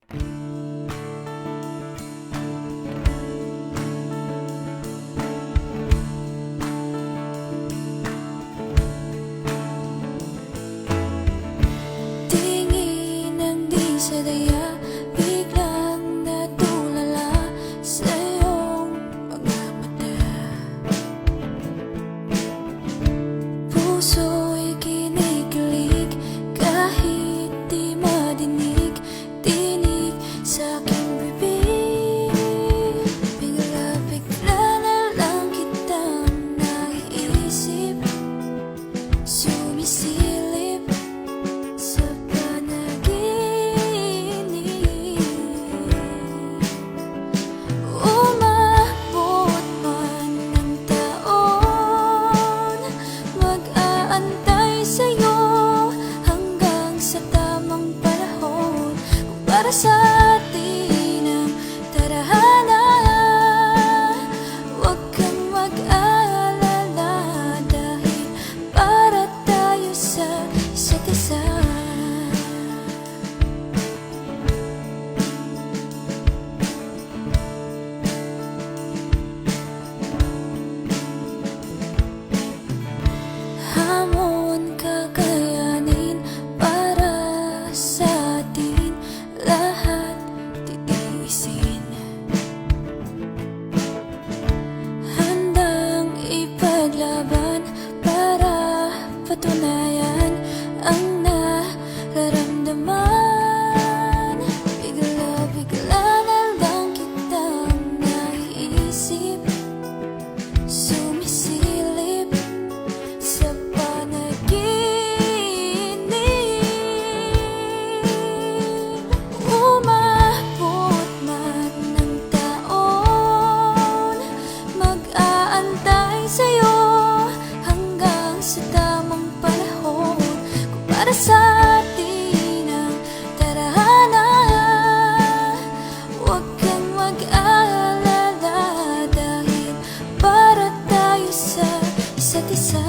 Tingin ng di sadaya, biglang natulala sa iyong mga mata. Puso'y kinikilig kahit di madinig, tinig sa aking bibig. Bigla-bigla na lang kitang naiisip, sumisilip sa panaginip. Umabot man ng taon, mag-aantay sa'yo hanggang sa tamang panahon. Kung para sa atin ang tadhana, huwag kang mag-alala, dahil para tayo sa isa't isa. Hamon kakayanin para sa atin, lahat titiisin. Handang ipaglaban para patunayan ang nararamdaman. Bigla-bigla na lang kitang naiisip, sumisilip sa panaginip. Umabot man ng taon, mag-aantay sa'yo hanggang sa tamang panahon. Kung para sa atin ang tadhana, huwag kang mag-alala, dahil para tayo sa isa't isa.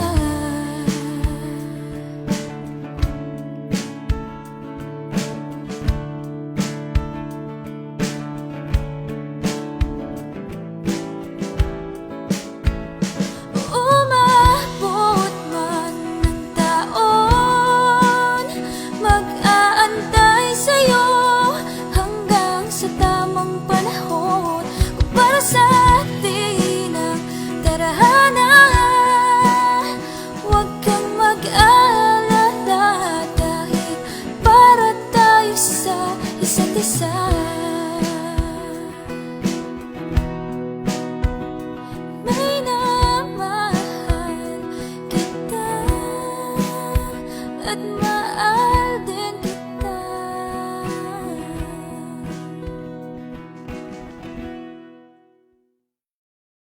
Umabot man ng taon, mag-aantay sa'yo hanggang sa tamang panahon. Kung para sa atin ang tadhana, huwag kang mag-alala, dahil para tayo sa isa't isa. May namahal kita at